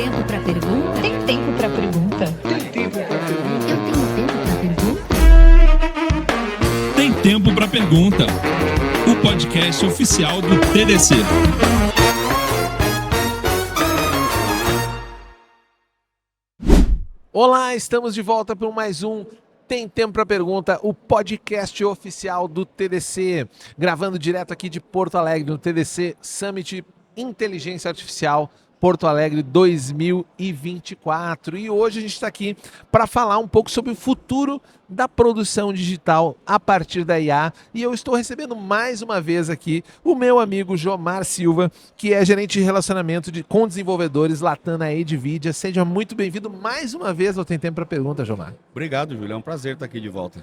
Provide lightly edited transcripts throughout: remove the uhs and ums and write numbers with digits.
tempo para pergunta? Tem tempo para pergunta? Tem tempo para pergunta? Eu tenho tempo para pergunta? Tem Tempo para Pergunta, o podcast oficial do TDC. Olá, estamos de volta para mais um Tem Tempo para Pergunta, o podcast oficial do TDC, gravando direto aqui de Porto Alegre, no TDC Summit Inteligência Artificial Porto Alegre 2024. E hoje a gente está aqui para falar um pouco sobre o futuro da produção digital a partir da IA. E eu estou recebendo mais uma vez aqui o meu amigo Jomar Silva, que é gerente de relacionamento com desenvolvedores Latam na NVIDIA. Seja muito bem-vindo mais uma vez ao Tem Tempo para Pergunta, Jomar. Obrigado, Júlio. É um prazer estar aqui de volta.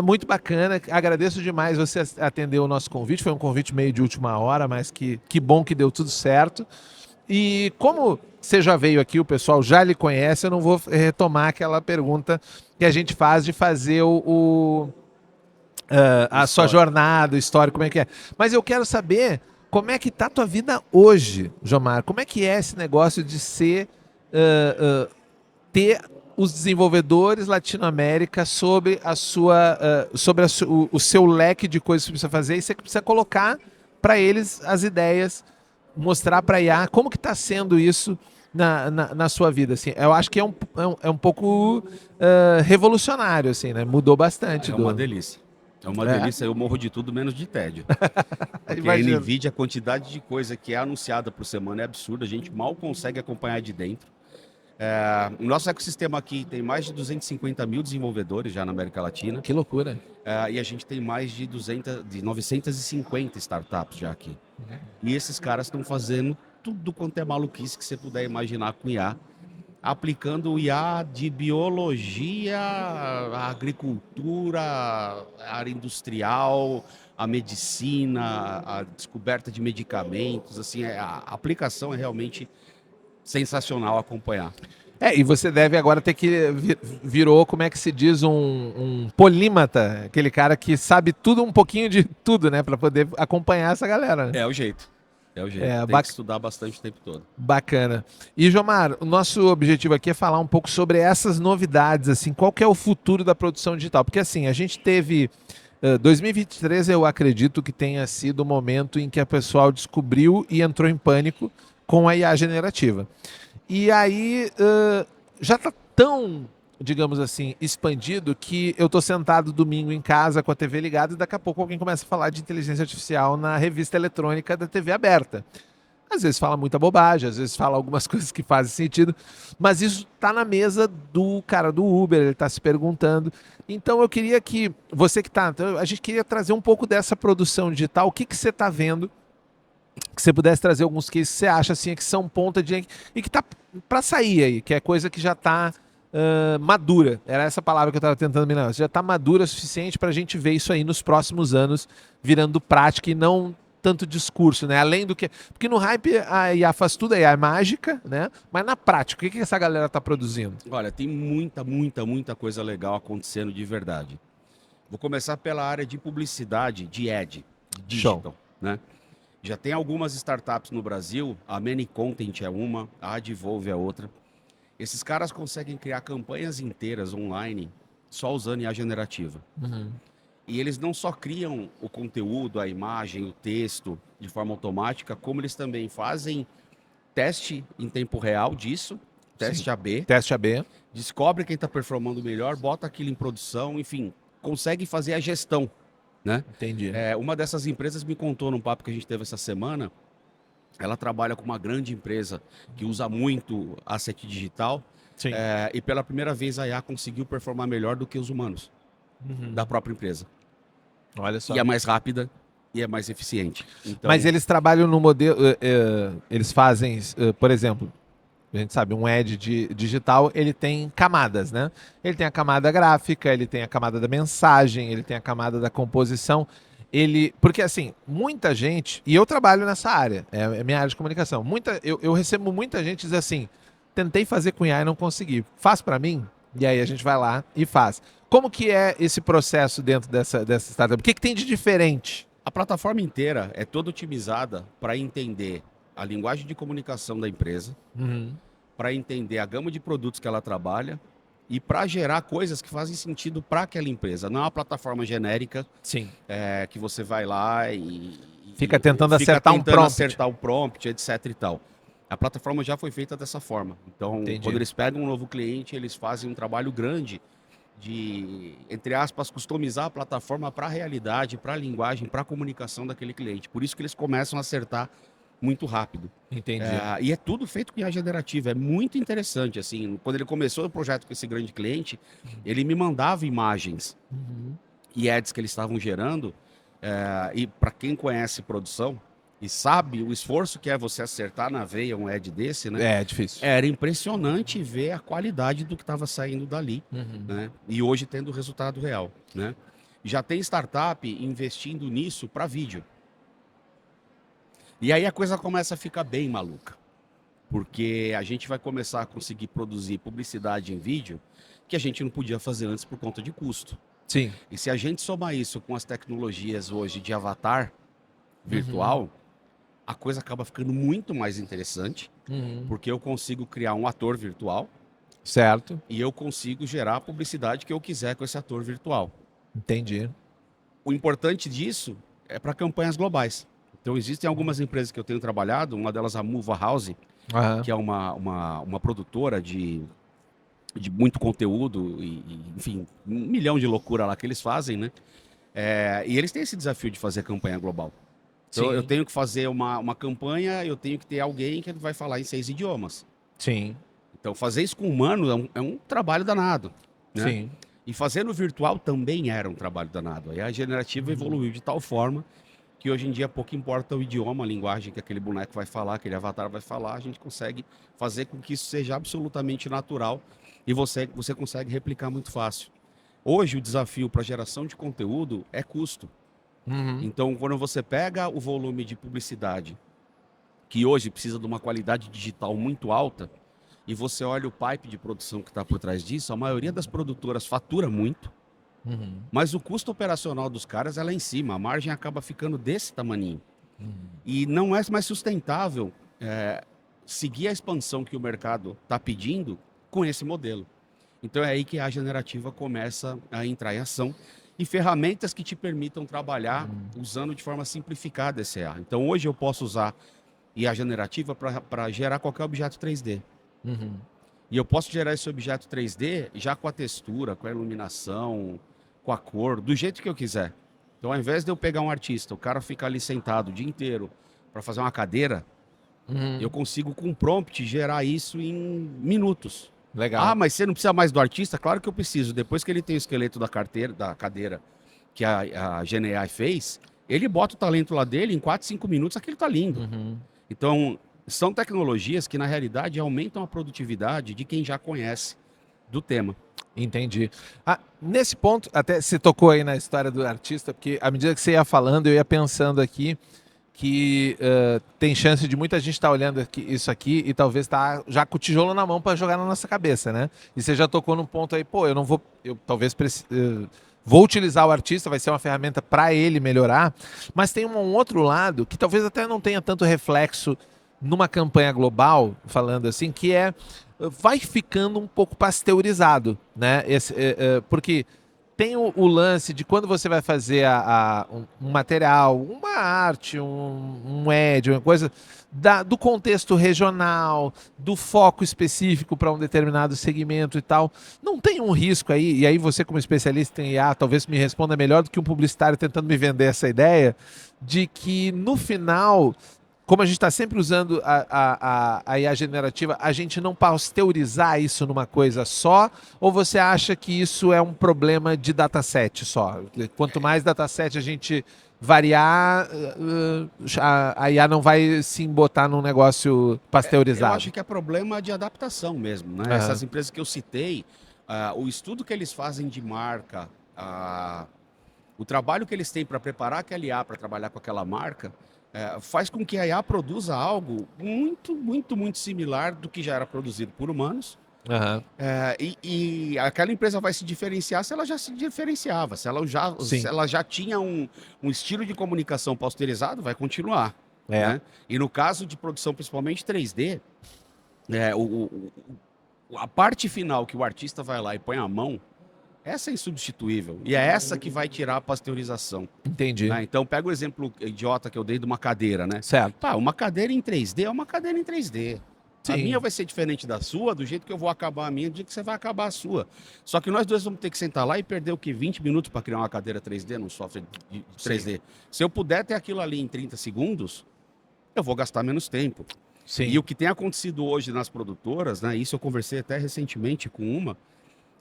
Muito bacana, agradeço demais você atender o nosso convite. Foi um convite meio de última hora, mas que bom que deu tudo certo. E como você já veio aqui, o pessoal já lhe conhece, eu não vou retomar aquela pergunta que a gente faz de fazer a sua jornada, o histórico, como é que é. Mas eu quero saber como é que está a tua vida hoje, Jomar. Como é que é esse negócio de ter os desenvolvedores Latinoamérica sobre o seu leque de coisas que você precisa fazer e você precisa colocar para eles as ideias, mostrar para a IA como que está sendo isso na sua vida, assim. Eu acho que é um pouco revolucionário, assim, né? Mudou bastante. É uma delícia. É uma delícia, eu morro de tudo menos de tédio. Porque a NVIDIA, a quantidade de coisa que é anunciada por semana é absurda, a gente mal consegue acompanhar de dentro. O nosso ecossistema aqui tem mais de 250 mil desenvolvedores já na América Latina. Que loucura. E a gente tem mais de 950 startups já aqui. E esses caras estão fazendo tudo quanto é maluquice que você puder imaginar com IA, aplicando o IA de biologia, a agricultura, a área industrial, a medicina, a descoberta de medicamentos. Assim, a aplicação é realmente sensacional acompanhar. E você deve agora ter que virou, como é que se diz, um polímata, aquele cara que sabe tudo, um pouquinho de tudo, né, para poder acompanhar essa galera. É o jeito. Tem que estudar bastante o tempo todo. Bacana. E, Jomar, o nosso objetivo aqui é falar um pouco sobre essas novidades, assim, qual que é o futuro da produção digital? Porque, assim, a gente teve 2023, eu acredito que tenha sido o momento em que o pessoal descobriu e entrou em pânico com a IA generativa. E aí já está tão, digamos assim, expandido que eu estou sentado domingo em casa com a TV ligada e daqui a pouco alguém começa a falar de inteligência artificial na revista eletrônica da TV aberta. Às vezes fala muita bobagem, às vezes fala algumas coisas que fazem sentido, mas isso está na mesa do cara do Uber, ele está se perguntando. Então eu queria que, você que está, a gente queria trazer um pouco dessa produção digital, o que você está vendo, que você pudesse trazer alguns cases que você acha assim, que são ponta de... e que tá para sair aí, que é coisa que já está madura. Era essa palavra que eu estava tentando me lembrar. Já está madura o suficiente para a gente ver isso aí nos próximos anos virando prática e não tanto discurso, né? Além do que... Porque no hype a IA faz tudo, a IA é mágica, né? Mas na prática, o que essa galera está produzindo? Olha, tem muita coisa legal acontecendo de verdade. Vou começar pela área de publicidade, de ad, digital, né? Já tem algumas startups no Brasil, a ManyContent é uma, a Advolve é outra. Esses caras conseguem criar campanhas inteiras online só usando IA generativa. Uhum. E eles não só criam o conteúdo, a imagem, o texto de forma automática, como eles também fazem teste em tempo real disso, teste AB. Teste AB. Descobre quem está performando melhor, bota aquilo em produção, enfim, consegue fazer a gestão. Né? Entendi. Uma dessas empresas me contou num papo que a gente teve essa semana, ela trabalha com uma grande empresa que usa muito asset digital. Sim. E pela primeira vez a IA conseguiu performar melhor do que os humanos da própria empresa. Olha só. E é mais rápida e é mais eficiente. Então... Mas eles trabalham no modelo, eles fazem, por exemplo, a gente sabe, um ad digital, ele tem camadas, né? Ele tem a camada gráfica, ele tem a camada da mensagem, ele tem a camada da composição. Porque assim, muita gente, e eu trabalho nessa área, é minha área de comunicação, eu recebo muita gente diz assim, tentei fazer com IA e não consegui. Faz para mim? E aí a gente vai lá e faz. Como que é esse processo dentro dessa startup? O que tem de diferente? A plataforma inteira é toda otimizada para entender a linguagem de comunicação da empresa, para entender a gama de produtos que ela trabalha e para gerar coisas que fazem sentido para aquela empresa. Não é uma plataforma genérica Sim. que você vai lá e Fica tentando fica acertar um tentando prompt. acertar o prompt, etc e tal. A plataforma já foi feita dessa forma. Então, Entendi. quando eles pegam um novo cliente, eles fazem um trabalho grande de, entre aspas, customizar a plataforma para a realidade, para a linguagem, para a comunicação daquele cliente. Por isso que eles começam a acertar muito rápido. Entendi. E é tudo feito com IA generativa. É muito interessante. Assim, quando ele começou o projeto com esse grande cliente, ele me mandava imagens e ads que eles estavam gerando. E para quem conhece produção e sabe o esforço que é você acertar na veia um ad desse, né? É difícil. Era impressionante ver a qualidade do que estava saindo dali, né? E hoje tendo o resultado real, né? Já tem startup investindo nisso para vídeo. E aí a coisa começa a ficar bem maluca, porque a gente vai começar a conseguir produzir publicidade em vídeo que a gente não podia fazer antes por conta de custo. Sim. E se a gente somar isso com as tecnologias hoje de avatar virtual, a coisa acaba ficando muito mais interessante, porque eu consigo criar um ator virtual Certo. e eu consigo gerar a publicidade que eu quiser com esse ator virtual. Entendi. O importante disso é para campanhas globais. Então, existem algumas empresas que eu tenho trabalhado, uma delas a Mova House, Aham. que é uma produtora de muito conteúdo enfim, 1 milhão de loucura lá que eles fazem, né? E eles têm esse desafio de fazer campanha global. Então, Sim. eu tenho que fazer uma campanha, eu tenho que ter alguém que vai falar em 6 idiomas. Sim. Então, fazer isso com humano é um trabalho danado, né? Sim. E fazer no virtual também era um trabalho danado. Aí a generativa evoluiu de tal forma que hoje em dia pouco importa o idioma, a linguagem que aquele boneco vai falar, aquele avatar vai falar, a gente consegue fazer com que isso seja absolutamente natural e você consegue replicar muito fácil. Hoje o desafio para geração de conteúdo é custo. Então, quando você pega o volume de publicidade, que hoje precisa de uma qualidade digital muito alta, e você olha o pipe de produção que está por trás disso, a maioria das produtoras fatura muito, mas o custo operacional dos caras é lá em cima, a margem acaba ficando desse tamaninho. E não é mais sustentável seguir a expansão que o mercado está pedindo com esse modelo. Então é aí que a generativa começa a entrar em ação e ferramentas que te permitam trabalhar usando de forma simplificada esse IA. Então hoje eu posso usar IA generativa para gerar qualquer objeto 3D. E eu posso gerar esse objeto 3D já com a textura, com a iluminação, com a cor, do jeito que eu quiser. Então, ao invés de eu pegar um artista, o cara fica ali sentado o dia inteiro para fazer uma cadeira, eu consigo com um prompt gerar isso em minutos. Legal. Ah, mas você não precisa mais do artista? Claro que eu preciso. Depois que ele tem o esqueleto da cadeira que a GenAI fez, ele bota o talento lá dele, em 4, 5 minutos aquilo tá lindo. Então, são tecnologias que, na realidade, aumentam a produtividade de quem já conhece do tema. Entendi. Nesse ponto, até você tocou aí na história do artista, porque à medida que você ia falando, eu ia pensando aqui que tem chance de muita gente estar olhando isso aqui e talvez estar já com o tijolo na mão para jogar na nossa cabeça, né? E você já tocou num ponto aí, pô, eu talvez vou utilizar o artista, vai ser uma ferramenta para ele melhorar, mas tem um outro lado que talvez até não tenha tanto reflexo numa campanha global, falando assim, que vai ficando um pouco pasteurizado, né? Porque tem o lance de quando você vai fazer um material, uma arte, um ad, uma coisa, do contexto regional, do foco específico para um determinado segmento e tal. Não tem um risco aí, e aí você como especialista em IA talvez me responda melhor do que um publicitário tentando me vender essa ideia, de que no final, como a gente está sempre usando a IA generativa, a gente não pasteurizar isso numa coisa só? Ou você acha que isso é um problema de dataset só? Quanto mais dataset a gente variar, a IA não vai se embotar num negócio pasteurizado? Eu acho que é problema de adaptação mesmo, né? Essas empresas que eu citei, o estudo que eles fazem de marca, o trabalho que eles têm para preparar aquela IA para trabalhar com aquela marca, faz com que a IA produza algo muito, muito, muito similar do que já era produzido por humanos. E aquela empresa vai se diferenciar se ela já se diferenciava, se ela já tinha um estilo de comunicação pasteurizado, vai continuar. Né? E no caso de produção, principalmente 3D, A parte final que o artista vai lá e põe a mão, essa é insubstituível. E é essa que vai tirar a pasteurização. Entendi. Né? Então, pega o exemplo idiota que eu dei de uma cadeira, né? Certo. Pá, uma cadeira em 3D é uma cadeira em 3D. A Sim. minha vai ser diferente da sua, do jeito que eu vou acabar a minha, do jeito que você vai acabar a sua. Só que nós dois vamos ter que sentar lá e perder o quê? 20 minutos para criar uma cadeira 3D num software de 3D. Se eu puder ter aquilo ali em 30 segundos, eu vou gastar menos tempo. Sim. E o que tem acontecido hoje nas produtoras, né? Isso eu conversei até recentemente com uma,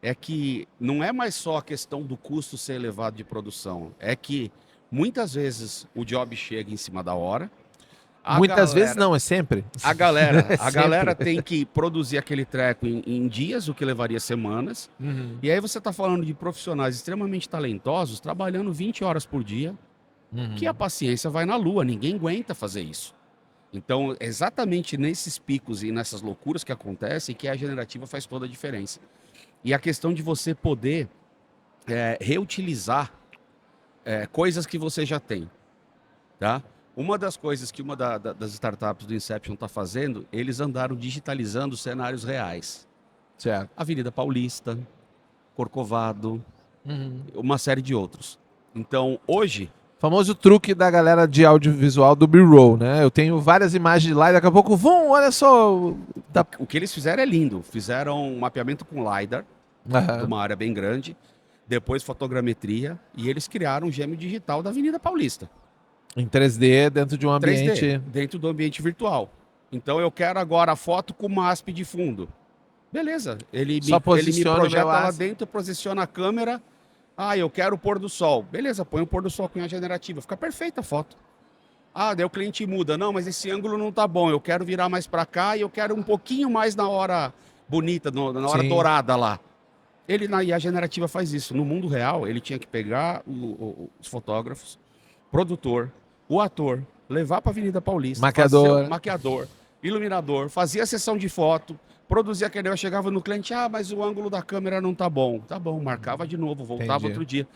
é que não é mais só a questão do custo ser elevado de produção, é que muitas vezes o job chega em cima da hora. Muitas vezes não, é sempre. A galera Sempre. tem que produzir aquele treco em dias, o que levaria semanas. Uhum. E aí você está falando de profissionais extremamente talentosos, trabalhando 20 horas por dia, Uhum. que a paciência vai na lua, ninguém aguenta fazer isso. Então, exatamente nesses picos e nessas loucuras que acontecem, que a generativa faz toda a diferença. E a questão de você poder reutilizar coisas que você já tem, tá? Uma das coisas que uma das startups do Inception está fazendo, eles andaram digitalizando cenários reais. Certo. Avenida Paulista, Corcovado, Uhum. uma série de outros. Então, hoje, Famoso truque da galera de audiovisual do B-roll, né? Eu tenho várias imagens lá e daqui a pouco, olha só. o que eles fizeram é lindo. Fizeram um mapeamento com LiDAR, de Aham. uma área bem grande, depois fotogrametria, e eles criaram um gêmeo digital da Avenida Paulista. Em 3D, dentro de um 3D, ambiente. dentro do ambiente virtual. Então eu quero agora a foto com uma asp de fundo. Beleza, ele Só me posiciona o projeta meu lá asp. dentro, posiciona a câmera. Ah, eu quero o pôr do sol. Beleza, põe o pôr do sol com a generativa. Fica perfeita a foto. Ah, daí o cliente muda. Não, mas esse ângulo não tá bom. Eu quero virar mais para cá e eu quero um pouquinho mais na hora bonita, na hora Sim. dourada lá. E a generativa faz isso. No mundo real, ele tinha que pegar os fotógrafos, produtor, o ator, levar para a Avenida Paulista, Maquiador. fazer o maquiador, iluminador, fazia a sessão de foto, produzia aquele, eu chegava no cliente, mas o ângulo da câmera não tá bom. Tá bom, marcava de novo, voltava Entendi. outro dia.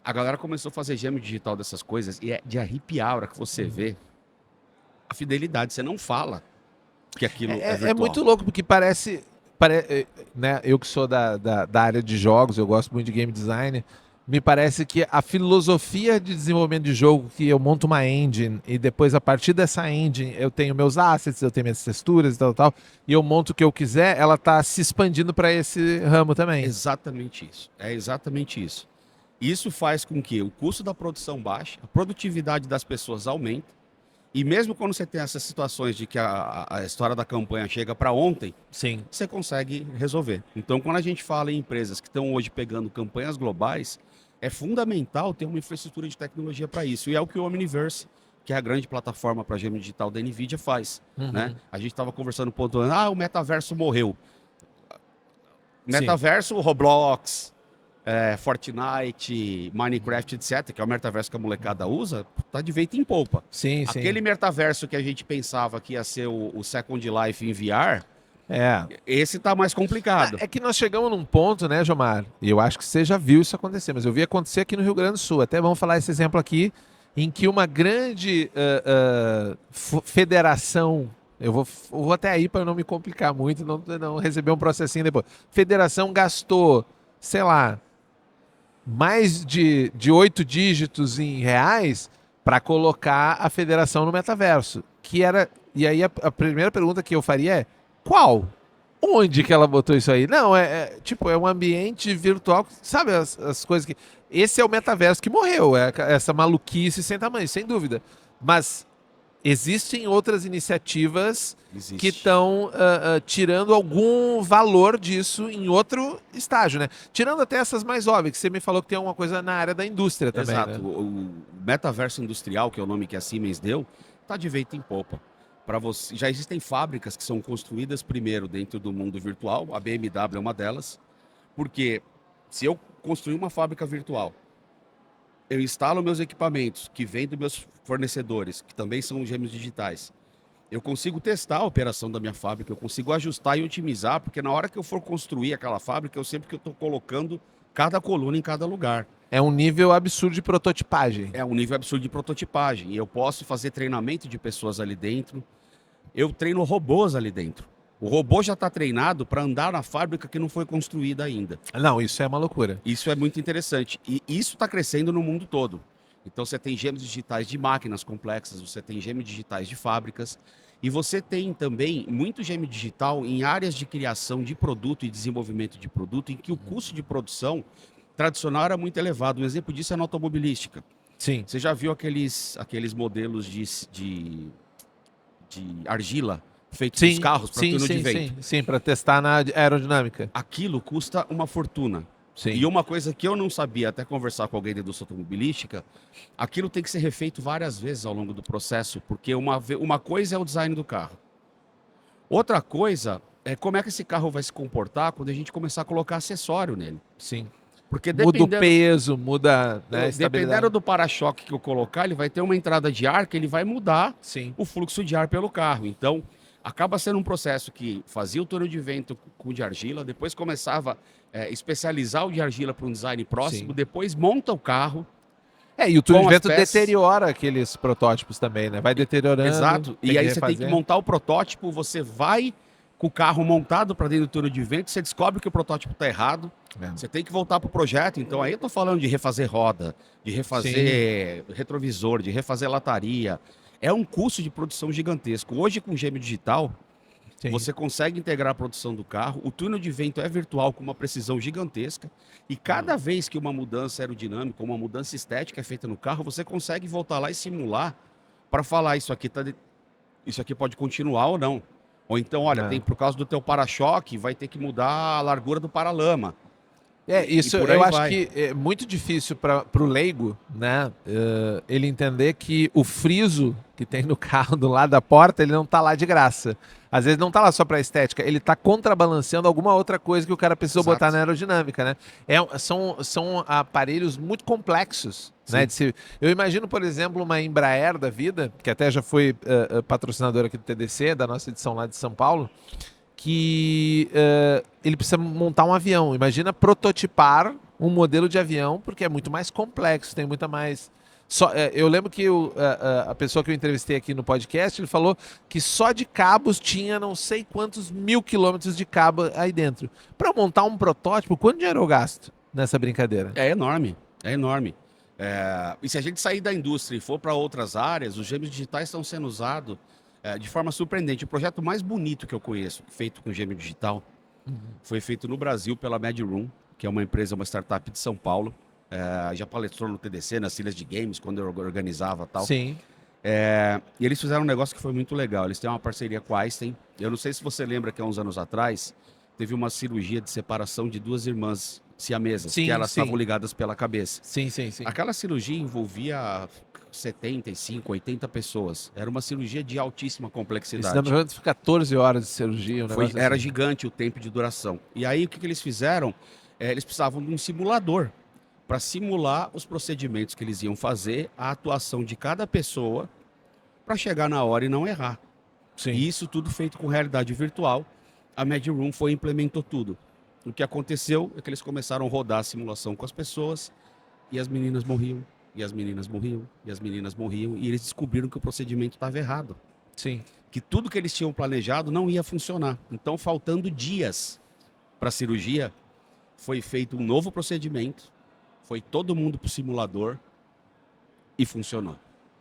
A galera começou a fazer gêmeo digital dessas coisas e é de arrepiar a hora que você vê a fidelidade. Você não fala que aquilo é virtual. É muito louco, porque né, eu que sou da área de jogos, eu gosto muito de game design, me parece que a filosofia de desenvolvimento de jogo, que eu monto uma engine e depois a partir dessa engine eu tenho meus assets, eu tenho minhas texturas e tal, e eu monto o que eu quiser, ela está se expandindo para esse ramo também. Exatamente isso. É exatamente isso. Isso faz com que o custo da produção baixe, a produtividade das pessoas aumente. E mesmo quando você tem essas situações de que a história da campanha chega para ontem, Sim. você consegue resolver. Então, quando a gente fala em empresas que estão hoje pegando campanhas globais, é fundamental ter uma infraestrutura de tecnologia para isso. E é o que o Omniverse, que é a grande plataforma para gêmeo digital da NVIDIA, faz. Uhum. Né? A gente estava conversando, pontuando, o metaverso morreu. Sim. Metaverso, Roblox, Fortnite, Minecraft, etc., que é o metaverso que a molecada usa, tá de vento em polpa. Sim, sim. Aquele metaverso que a gente pensava que ia ser o Second Life em VR, esse tá mais complicado. É que nós chegamos num ponto, né, Jomar? E eu acho que você já viu isso acontecer, mas eu vi acontecer aqui no Rio Grande do Sul. Até vamos falar esse exemplo aqui, em que uma grande federação, eu vou até aí para não me complicar muito, não receber um processinho depois. Federação gastou, sei lá, mais de 8 dígitos em reais para colocar a federação no metaverso. E aí a primeira pergunta que eu faria é: qual? Onde que ela botou isso aí? Não, é um ambiente virtual, sabe as coisas que... Esse é o metaverso que morreu, essa maluquice sem tamanho, sem dúvida. Mas existem outras iniciativas Existe. que estão tirando algum valor disso em outro estágio, né? Tirando até essas mais óbvias, que você me falou que tem alguma coisa na área da indústria também, Exato. né? O metaverso industrial, que é o nome que a Siemens deu, tá de vento em popa. Já existem fábricas que são construídas primeiro dentro do mundo virtual, a BMW é uma delas, porque se eu construir uma fábrica virtual, eu instalo meus equipamentos que vêm dos meus fornecedores, que também são gêmeos digitais, eu consigo testar a operação da minha fábrica, eu consigo ajustar e otimizar, porque na hora que eu for construir aquela fábrica, eu sei que eu estou colocando cada coluna em cada lugar. É um nível absurdo de prototipagem. É um nível absurdo de prototipagem. E eu posso fazer treinamento de pessoas ali dentro. Eu treino robôs ali dentro. O robô já está treinado para andar na fábrica que não foi construída ainda. Não, isso é uma loucura. Isso é muito interessante. E isso está crescendo no mundo todo. Então você tem gêmeos digitais de máquinas complexas, você tem gêmeos digitais de fábricas, e você tem também muito gêmeo digital em áreas de criação de produto e desenvolvimento de produto, em que o custo de produção tradicional era muito elevado. Um exemplo disso é na automobilística. Sim. Você já viu aqueles modelos de argila feitos nos carros para túnel de vento? Sim, para testar na aerodinâmica. Aquilo custa uma fortuna. Sim. E uma coisa que eu não sabia, até conversar com alguém da indústria automobilística, aquilo tem que ser refeito várias vezes ao longo do processo, porque uma coisa é o design do carro. Outra coisa é como é que esse carro vai se comportar quando a gente começar a colocar acessório nele. Sim. Porque Muda o peso, muda, né, a estabilidade. dependendo do para-choque que eu colocar, ele vai ter uma entrada de ar que ele vai mudar Sim. o fluxo de ar pelo carro. Então, acaba sendo um processo que fazia o túnel de vento com o de argila, depois começava a especializar o de argila para um design próximo, Sim. depois monta o carro. E o túnel com de as vento peças. deteriora aqueles protótipos também, né? Vai deteriorando. Exato. tem E aí que você tem que refazer. montar o protótipo, você vai com o carro montado para dentro do túnel de vento, você descobre que o protótipo está errado, É. você tem que voltar para o projeto. Então aí eu estou falando de refazer roda, de refazer retrovisor, de refazer lataria. É um custo de produção gigantesco. Hoje, com gêmeo digital, Sim. você consegue integrar a produção do carro. O túnel de vento é virtual com uma precisão gigantesca. E cada vez que uma mudança aerodinâmica, uma mudança estética é feita no carro, você consegue voltar lá e simular para falar isso aqui pode continuar ou não. Ou então, olha, É. por causa do teu para-choque, vai ter que mudar a largura do paralama. Isso E por aí eu acho vai. que é muito difícil para o leigo, né? Ele entender que o friso que tem no carro do lado da porta, ele não tá lá de graça. Às vezes não tá lá só para estética, ele tá contrabalanceando alguma outra coisa que o cara precisou Exato. botar na aerodinâmica, né? São aparelhos muito complexos, né? Eu imagino, por exemplo, uma Embraer da vida, que até já foi patrocinadora aqui do TDC, da nossa edição lá de São Paulo, que ele precisa montar um avião. Imagina prototipar um modelo de avião, porque é muito mais complexo, tem muita mais... eu lembro que a pessoa que eu entrevistei aqui no podcast, ele falou que só de cabos tinha não sei quantos 1000 quilômetros de cabo aí dentro. Para montar um protótipo, quanto dinheiro eu gasto nessa brincadeira? É enorme, é enorme. E se a gente sair da indústria e for para outras áreas, os gêmeos digitais estão sendo usados de forma surpreendente. O projeto mais bonito que eu conheço, feito com gêmeo digital, foi feito no Brasil pela MadRoom, que é uma empresa, uma startup de São Paulo. Já palestrou no TDC, nas ilhas de games, quando eu organizava e tal. Sim. E eles fizeram um negócio que foi muito legal. Eles têm uma parceria com a Einstein. Eu não sei se você lembra que há uns anos atrás teve uma cirurgia de separação de duas irmãs siamesas, Sim, que elas sim. estavam ligadas pela cabeça. Sim. Aquela cirurgia envolvia 75, 80 pessoas. Era uma cirurgia de altíssima Isso complexidade. dá pra 14 horas de cirurgia. Era gigante o tempo de duração. E aí o que eles fizeram? Eles precisavam de um simulador para simular os procedimentos que eles iam fazer, a atuação de cada pessoa, para chegar na hora e não errar. Sim. E isso tudo feito com realidade virtual. A MadRoom foi e implementou tudo. O que aconteceu é que eles começaram a rodar a simulação com as pessoas e as meninas morriam, e as meninas morriam, e as meninas morriam, e eles descobriram que o procedimento estava errado. Sim. Que tudo que eles tinham planejado não ia funcionar. Então, faltando dias para a cirurgia, foi feito um novo procedimento, foi todo mundo para o simulador e funcionou.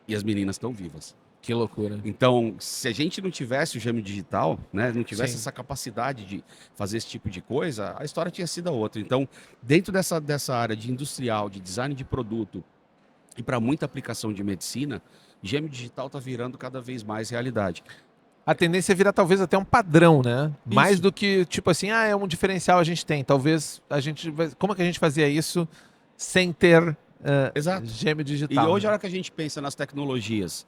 E as meninas estão vivas. Que loucura. Então, se a gente não tivesse o gêmeo digital, né, não tivesse Sim. essa capacidade de fazer esse tipo de coisa, a história tinha sido outra. Então, dentro dessa área de industrial, de design de produto e para muita aplicação de medicina, gêmeo digital está virando cada vez mais realidade. A tendência é virar talvez até um padrão, né? Isso. Mais do que, tipo assim, é um diferencial a gente tem. Talvez a gente... Como é que a gente fazia isso sem ter Exato. gêmeo E digital? hoje, a né? hora que a gente pensa nas tecnologias,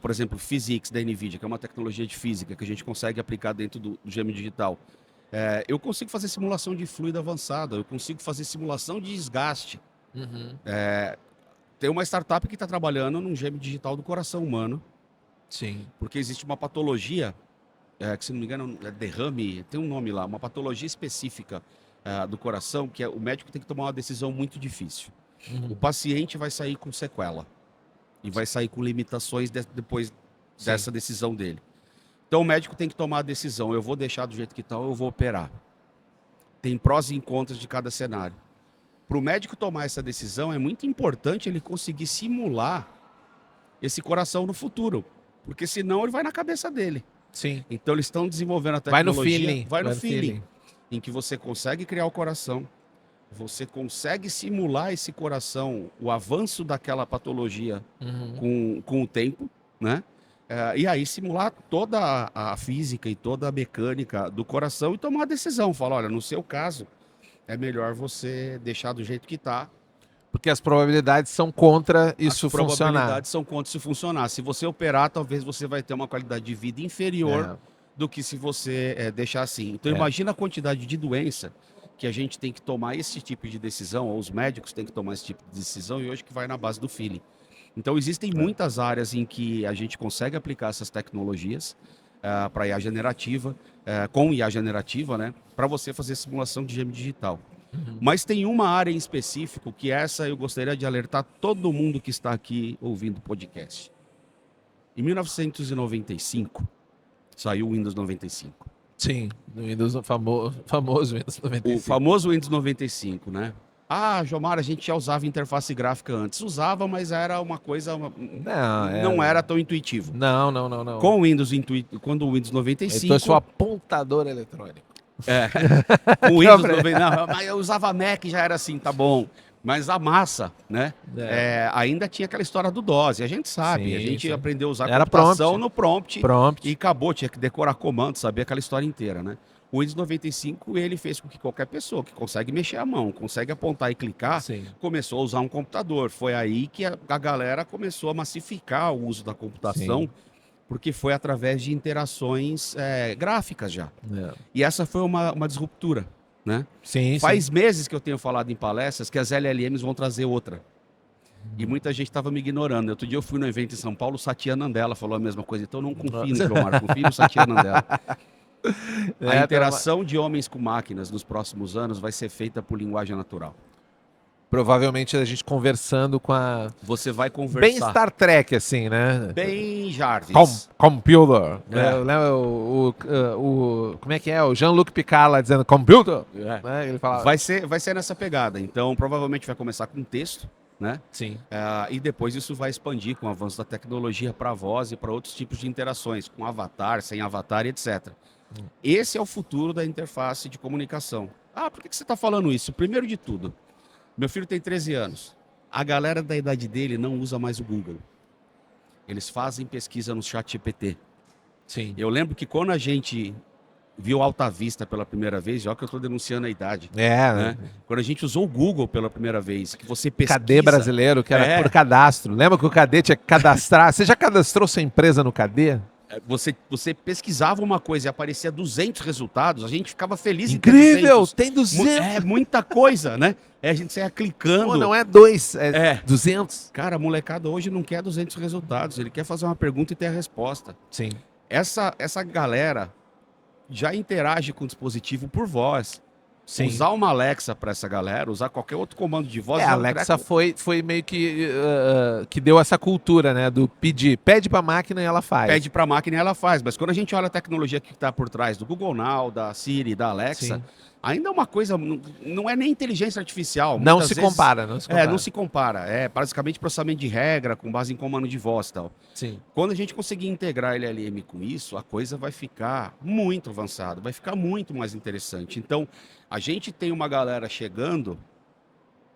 por exemplo, Physics da NVIDIA, que é uma tecnologia de física que a gente consegue aplicar dentro do gêmeo digital, eu consigo fazer simulação de fluido avançada, eu consigo fazer simulação de desgaste. Uhum. Tem uma startup que está trabalhando num gêmeo digital do coração humano, Sim. porque existe uma patologia, que se não me engano é derrame, tem um nome lá, uma patologia específica do coração, que o médico tem que tomar uma decisão muito difícil. Uhum. O paciente vai sair com sequela e vai sair com limitações depois dessa decisão dele. Então o médico tem que tomar a decisão, eu vou deixar do jeito que está ou eu vou operar. Tem prós e contras de cada cenário. Para o médico tomar essa decisão, é muito importante ele conseguir simular esse coração no futuro, porque senão ele vai na cabeça dele. Sim. Então eles estão desenvolvendo a Vai no tecnologia. feeling. Vai no feeling. Em que você consegue criar o coração, você consegue simular esse coração, o avanço daquela patologia com o tempo, né? E aí simular toda a física e toda a mecânica do coração e tomar a decisão. Falar, olha, no seu caso, é melhor você deixar do jeito que está. Porque as probabilidades são contra isso As funcionar. probabilidades são contra isso funcionar. Se você operar, talvez você vai ter uma qualidade de vida inferior do que se você deixar assim. Então imagina a quantidade de doença que a gente tem que tomar esse tipo de decisão, ou os médicos têm que tomar esse tipo de decisão, e hoje que vai na base do feeling. Então existem muitas áreas em que a gente consegue aplicar essas tecnologias para IA generativa, com IA generativa, né, para você fazer simulação de gêmeo digital. Mas tem uma área em específico que essa eu gostaria de alertar todo mundo que está aqui ouvindo o podcast. Em 1995, saiu o Windows 95. Sim, no Windows, famoso Windows 95. O famoso Windows 95, né? Ah, Jomar, a gente já usava interface gráfica antes. Usava, mas era uma coisa... Não era tão intuitivo. Não. Com o Windows quando o Windows 95... Então, seu apontador eletrônico. Com o Windows 95... Não, mas eu usava Mac, já era assim, tá bom. Mas a massa, né? Ainda tinha aquela história do DOS. E a gente sabe, a gente aprendeu a usar era computação no prompt. Prompt. E acabou, tinha que decorar comandos, saber aquela história inteira, né? O Windows 95, ele fez com que qualquer pessoa que consegue mexer a mão, consegue apontar e clicar, começou a usar um computador. Foi aí que a galera começou a massificar o uso da computação, porque foi através de interações gráficas já. E essa foi uma disruptura, né? Faz meses que eu tenho falado em palestras que as LLMs vão trazer outra. E muita gente estava me ignorando. Outro dia eu fui no evento em São Paulo, o Satya Nadella falou a mesma coisa. Então não confie no Jomar, confie no Satya Nadella. A interação de homens com máquinas nos próximos anos vai ser feita por linguagem natural. Provavelmente a gente conversando com a... Você vai conversar. Bem Star Trek, assim, né? Bem Jarvis. Computer. Eu lembro como é que é? O Jean-Luc Picard lá dizendo computer. Ele falava... Vai ser nessa pegada. Então, provavelmente vai começar com texto, né? Sim. E depois isso vai expandir com o avanço da tecnologia para voz e para outros tipos de interações, com avatar, sem avatar e etc. Esse é o futuro da interface de comunicação. Por que você está falando isso? Primeiro de tudo, meu filho tem 13 anos. A galera da idade dele não usa mais o Google. Eles fazem pesquisa no ChatGPT. Sim. Eu lembro que quando a gente viu Alta Vista pela primeira vez, olha que eu estou denunciando a idade. Né? Quando a gente usou o Google pela primeira vez, que você pesquisa... KD brasileiro, que era por cadastro. Lembra que o KD tinha que cadastrar? Você já cadastrou sua empresa no KD? Você pesquisava uma coisa e aparecia 200 resultados, a gente ficava feliz em ter Incrível, 200. tem 200. Muita coisa, né? A gente saia clicando. Pô, não é 2, é 200. Cara, a molecada hoje não quer 200 resultados, ele quer fazer uma pergunta e ter a resposta. Sim. Essa galera já interage com o dispositivo por voz. Sim. Usar uma Alexa para essa galera, usar qualquer outro comando de voz. A Alexa foi meio que deu essa cultura, né? Do pedir. Pede para a máquina e ela faz. Pede para a máquina e ela faz. Mas quando a gente olha a tecnologia que está por trás do Google Now, da Siri, da Alexa, ainda é uma coisa, não é nem inteligência artificial. Não se compara. Não se compara. É basicamente processamento de regra com base em comando de voz e tal. Sim. Quando a gente conseguir integrar LLM com isso, a coisa vai ficar muito avançada, vai ficar muito mais interessante. Então, a gente tem uma galera chegando,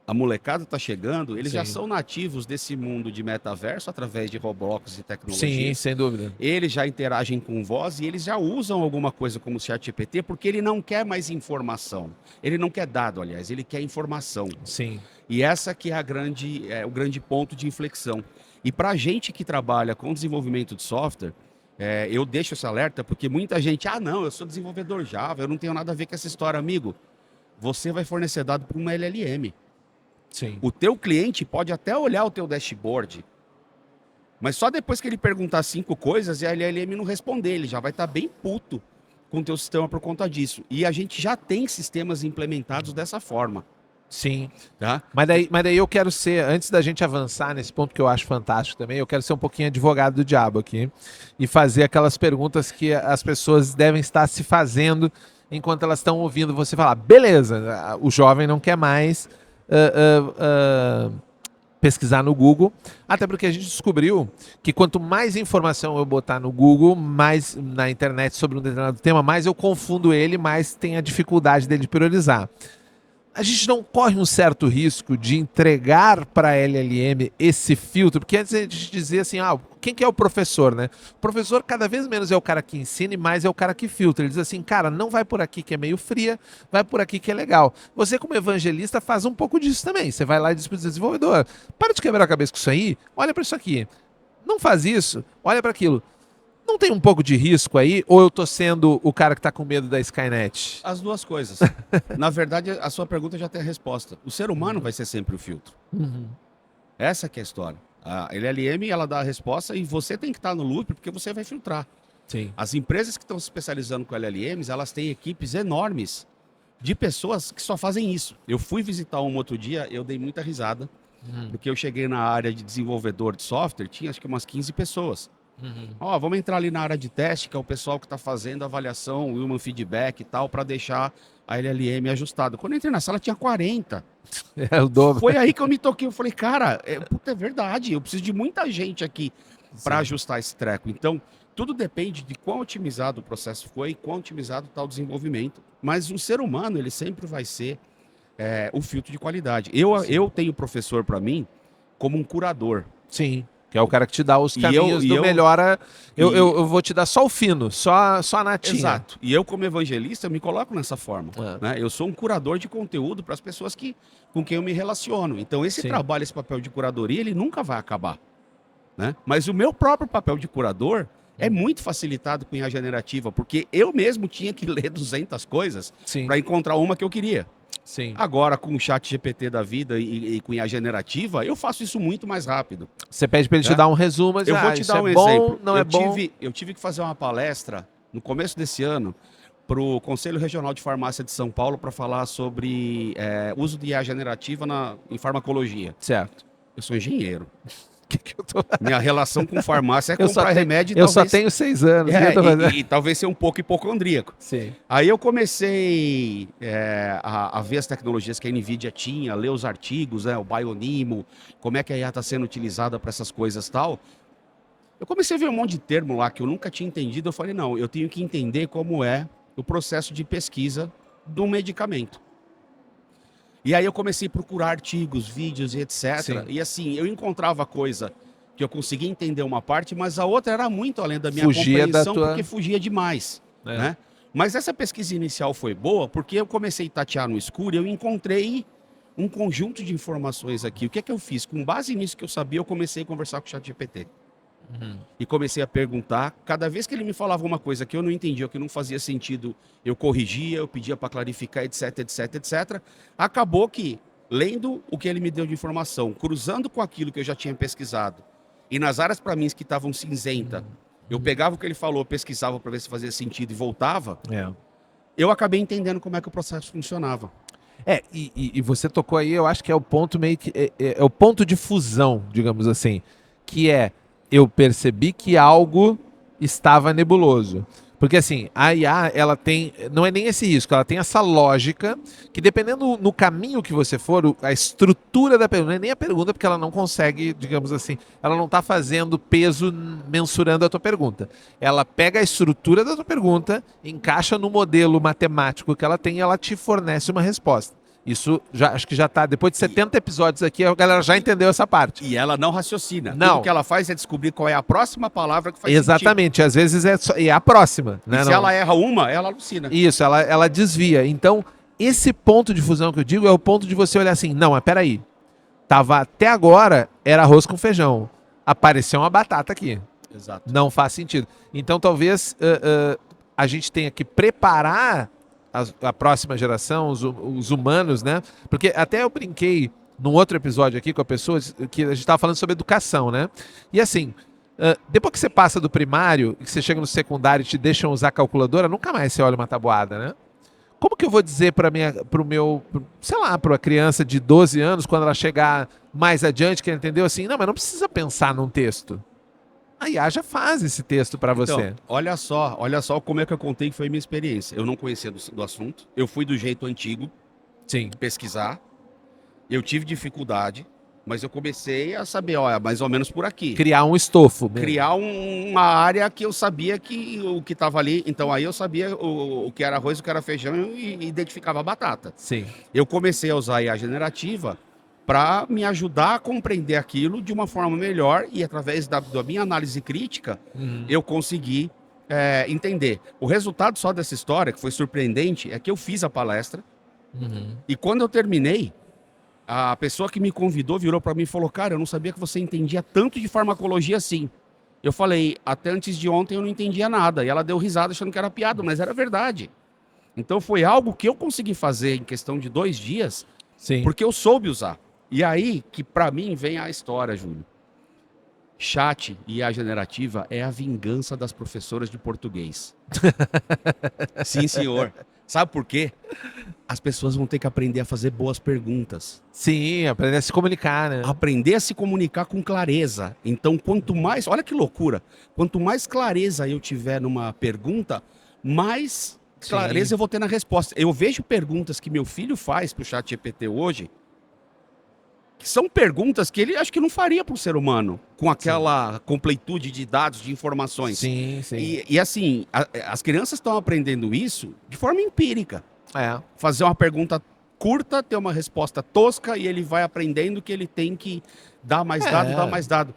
a molecada está chegando, eles já são nativos desse mundo de metaverso através de Roblox e tecnologia. Sim, sem dúvida. Eles já interagem com voz e eles já usam alguma coisa como o ChatGPT porque ele não quer mais informação. Ele não quer dado, aliás, ele quer informação. Sim. E essa que é o grande ponto de inflexão. E para a gente que trabalha com desenvolvimento de software, eu deixo esse alerta porque muita gente, não, eu sou desenvolvedor Java, eu não tenho nada a ver com essa história, amigo. Você vai fornecer dado por uma LLM. Sim. O teu cliente pode até olhar o teu dashboard, mas só depois que ele perguntar 5 coisas e a LLM não responder, ele já vai estar bem puto com o teu sistema por conta disso. E a gente já tem sistemas implementados dessa forma. Sim. Tá? Mas daí eu quero ser, antes da gente avançar nesse ponto que eu acho fantástico também, eu quero ser um pouquinho advogado do diabo aqui e fazer aquelas perguntas que as pessoas devem estar se fazendo enquanto elas estão ouvindo você falar. Beleza, o jovem não quer mais pesquisar no Google, até porque a gente descobriu que quanto mais informação eu botar no Google, mais na internet sobre um determinado tema, mais eu confundo ele, mais tem a dificuldade dele de priorizar. A gente não corre um certo risco de entregar para a LLM esse filtro, porque antes a gente dizia assim, quem que é o professor, né? O professor cada vez menos é o cara que ensina e mais é o cara que filtra. Ele diz assim, cara, não vai por aqui que é meio fria, vai por aqui que é legal. Você como evangelista faz um pouco disso também. Você vai lá e diz para o desenvolvedor, para de quebrar a cabeça com isso aí, olha para isso aqui. Não faz isso, olha para aquilo. Não tem um pouco de risco aí? Ou eu tô sendo o cara que tá com medo da Skynet? As duas coisas. Na verdade, a sua pergunta já tem a resposta. O ser humano vai ser sempre o filtro. Essa que é a história. A LLM, ela dá a resposta e você tem que estar no loop porque você vai filtrar. Sim. As empresas que estão se especializando com LLMs, elas têm equipes enormes de pessoas que só fazem isso. Eu fui visitar um outro dia, eu dei muita risada, porque eu cheguei na área de desenvolvedor de software, tinha acho que umas 15 pessoas. Vamos entrar ali na área de teste, que é o pessoal que está fazendo avaliação, human feedback e tal, para deixar a LLM ajustada. Quando eu entrei na sala, tinha 40. É o dobro. Foi aí que eu me toquei. Eu falei, cara, é verdade, eu preciso de muita gente aqui para ajustar esse treco. Então, tudo depende de quão otimizado o processo foi e quão otimizado está o desenvolvimento. Mas o ser humano, ele sempre vai ser o filtro de qualidade. Eu tenho professor para mim como um curador. Sim. Que é o cara que te dá os caminhos do melhor. Eu vou te dar só o fino, só a natinha. Exato. E eu, como evangelista, eu me coloco nessa forma. Né? Eu sou um curador de conteúdo para as pessoas com quem eu me relaciono. Então, esse trabalho, esse papel de curadoria, ele nunca vai acabar. Né? Mas o meu próprio papel de curador é muito facilitado com IA generativa, porque eu mesmo tinha que ler 200 coisas para encontrar uma que eu queria. Sim. Agora, com o chat GPT da vida e com IA generativa, eu faço isso muito mais rápido. Você pede para ele te dar um resumo, mas eu vou te dar um exemplo. Não é bom? Eu tive que fazer uma palestra no começo desse ano para o Conselho Regional de Farmácia de São Paulo para falar sobre uso de IA generativa em farmacologia. Certo. Eu sou engenheiro. Minha relação com farmácia é comprar remédio. Eu só tenho 6 anos. E talvez ser um pouco hipocondríaco. Sim. Aí eu comecei a ver as tecnologias que a NVIDIA tinha, ler os artigos, o Bionimo, como é que a IA está sendo utilizada para essas coisas e tal. Eu comecei a ver um monte de termo lá que eu nunca tinha entendido. Eu falei, não, eu tenho que entender como é o processo de pesquisa do medicamento. E aí eu comecei a procurar artigos, vídeos e etc. Sim. E assim, eu encontrava coisa que eu conseguia entender uma parte, mas a outra era muito além da minha compreensão, porque fugia demais. Né? Mas essa pesquisa inicial foi boa, porque eu comecei a tatear no escuro e eu encontrei um conjunto de informações aqui. O que é que eu fiz? Com base nisso que eu sabia, eu comecei a conversar com o ChatGPT. E comecei a perguntar. Cada vez que ele me falava uma coisa que eu não entendia, que não fazia sentido, eu corrigia, eu pedia para clarificar, etc, etc, etc. Acabou que, lendo o que ele me deu de informação, cruzando com aquilo que eu já tinha pesquisado, e nas áreas para mim que estavam cinzenta, eu pegava o que ele falou, pesquisava para ver se fazia sentido e voltava, eu acabei entendendo como é que o processo funcionava. E você tocou aí, eu acho que é o ponto meio que... É o ponto de fusão, digamos assim, que eu percebi que algo estava nebuloso. Porque assim, a IA, ela tem, não é nem esse risco, ela tem essa lógica que dependendo no caminho que você for, a estrutura da pergunta, não é nem a pergunta porque ela não consegue, digamos assim, ela não está fazendo peso mensurando a tua pergunta. Ela pega a estrutura da tua pergunta, encaixa no modelo matemático que ela tem e ela te fornece uma resposta. Isso acho que já está, depois de 70 episódios aqui, a galera já entendeu essa parte. E ela não raciocina. Não. Tudo que ela faz é descobrir qual é a próxima palavra que faz Exatamente, sentido. Às vezes é a próxima. Né? E se ela erra uma, ela alucina. Isso, ela desvia. Então, esse ponto de fusão que eu digo é o ponto de você olhar assim, não, mas peraí, até agora era arroz com feijão, apareceu uma batata aqui. Exato. Não faz sentido. Então, talvez a gente tenha que preparar a próxima geração, os humanos, né? Porque até eu brinquei num outro episódio aqui com a pessoa que a gente estava falando sobre educação, né? E assim, depois que você passa do primário e que você chega no secundário e te deixam usar calculadora, nunca mais você olha uma tabuada, né? como que eu vou dizer para a criança de 12 anos, quando ela chegar mais adiante, que ela entendeu assim, não, mas não precisa pensar num texto. A IA já faz esse texto para você. Então, olha só como é que eu contei que foi a minha experiência. Eu não conhecia do assunto, eu fui do jeito antigo, Sim. pesquisar, eu tive dificuldade, mas eu comecei a saber, ó, mais ou menos por aqui. Criar um estofo. Mesmo. Criar uma área que eu sabia que o que estava ali, então aí eu sabia o que era arroz, o que era feijão e identificava a batata. Sim. Eu comecei a usar a IA generativa para me ajudar a compreender aquilo de uma forma melhor e através da minha análise crítica, eu consegui entender. O resultado só dessa história, que foi surpreendente, é que eu fiz a palestra e quando eu terminei, a pessoa que me convidou virou para mim e falou, cara, eu não sabia que você entendia tanto de farmacologia assim. Eu falei, até antes de ontem eu não entendia nada. E ela deu risada achando que era piada, mas era verdade. Então foi algo que eu consegui fazer em questão de 2 dias, Sim. porque eu soube usar. E aí que para mim vem a história, Júlio. Chat e IA generativa é a vingança das professoras de português. Sim, senhor. Sabe por quê? As pessoas vão ter que aprender a fazer boas perguntas. Sim, aprender a se comunicar, né? Aprender a se comunicar com clareza. Então, quanto mais... Olha que loucura. Quanto mais clareza eu tiver numa pergunta, mais clareza eu vou ter na resposta. Eu vejo perguntas que meu filho faz pro ChatGPT hoje, que são perguntas que ele acho que não faria para um ser humano, com aquela completude de dados, de informações. Sim, sim. E assim, as crianças estão aprendendo isso de forma empírica. Fazer uma pergunta curta, ter uma resposta tosca e ele vai aprendendo que ele tem que dar mais dado.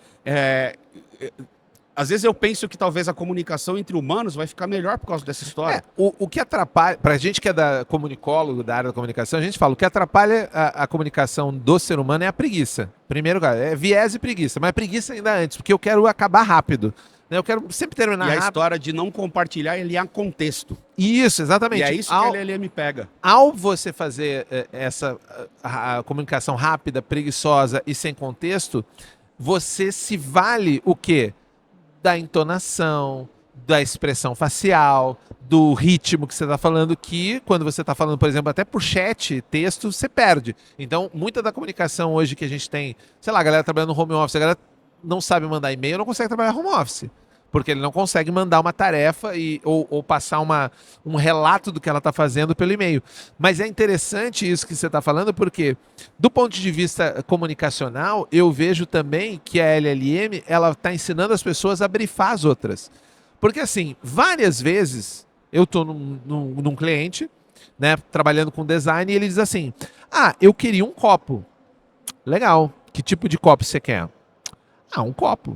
Às vezes eu penso que talvez a comunicação entre humanos vai ficar melhor por causa dessa história. O que atrapalha, pra gente que é da comunicólogo, da área da comunicação, a gente fala, o que atrapalha a comunicação do ser humano é a preguiça. Primeiro, é viés e preguiça, mas preguiça ainda antes, porque eu quero acabar rápido. Né? Eu quero sempre terminar rápido. E a história de não compartilhar, ele há contexto. Isso, exatamente. E é isso que a LLM me pega. Ao você fazer a comunicação rápida, preguiçosa e sem contexto, você se vale o quê? Da entonação, da expressão facial, do ritmo que você está falando, que quando você está falando, por exemplo, até por chat, texto, você perde. Então, muita da comunicação hoje que a gente tem, sei lá, a galera trabalhando no home office, a galera não sabe mandar e-mail, não consegue trabalhar home office. Porque ele não consegue mandar uma tarefa ou passar um relato do que ela está fazendo pelo e-mail. Mas é interessante isso que você está falando, porque do ponto de vista comunicacional, eu vejo também que a LLM ela está ensinando as pessoas a brifar as outras. Porque assim, várias vezes eu estou num cliente, né, trabalhando com design, e ele diz assim, eu queria um copo. Legal, que tipo de copo você quer? Um copo.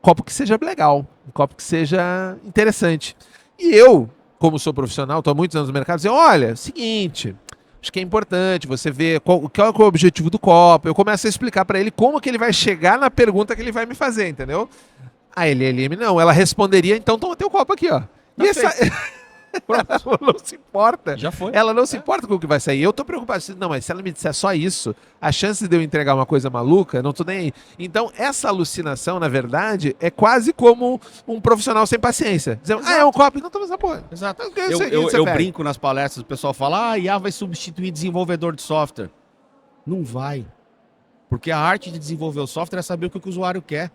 Copo que seja legal, um copo que seja interessante. E eu, como sou profissional, estou há muitos anos no mercado, dizer, olha, seguinte, acho que é importante você ver qual é o objetivo do copo. Eu começo a explicar para ele como que ele vai chegar na pergunta que ele vai me fazer, entendeu? A LLM não, ela responderia, então toma teu copo aqui, ó. E essa... Ela não se importa. Já foi. Ela não se importa com o que vai sair. Eu tô preocupado. Não, mas se ela me disser só isso, a chance de eu entregar uma coisa maluca, não tô nem aí. Então, essa alucinação, na verdade, é quase como um profissional sem paciência. Dizendo, é um copo, não toma essa porra. Exato. Eu Eu brinco nas palestras, o pessoal fala, a IA vai substituir desenvolvedor de software. Não vai. Porque a arte de desenvolver o software é saber o que o usuário quer.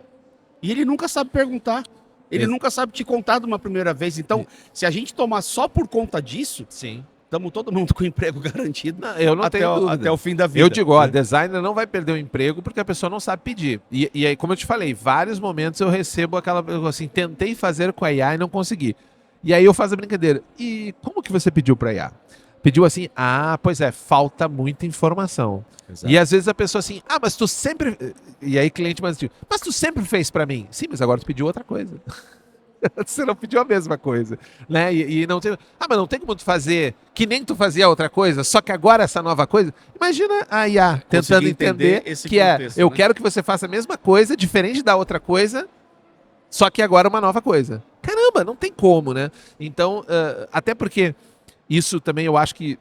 E ele nunca sabe perguntar. Ele nunca sabe te contar de uma primeira vez. Então, se a gente tomar só por conta disso, estamos todo mundo com emprego garantido. Não, eu não tenho dúvida. Até o fim da vida. Eu digo, ó, designer não vai perder o emprego porque a pessoa não sabe pedir. E aí, como eu te falei, vários momentos eu recebo aquela, assim, tentei fazer com a IA e não consegui. E aí eu faço a brincadeira. E como que você pediu para a IA? Pediu assim, pois é, falta muita informação. Exato. E às vezes a pessoa assim, mas tu sempre... E aí cliente mais tipo, mas tu sempre fez para mim. Sim, mas agora tu pediu outra coisa. Você não pediu a mesma coisa, né? E não tem... mas não tem como tu fazer que nem tu fazia outra coisa, só que agora essa nova coisa... Imagina a IA tentando entender que contexto, eu quero que você faça a mesma coisa, diferente da outra coisa, só que agora uma nova coisa. Caramba, não tem como, né? Então, até porque... Isso também eu acho que,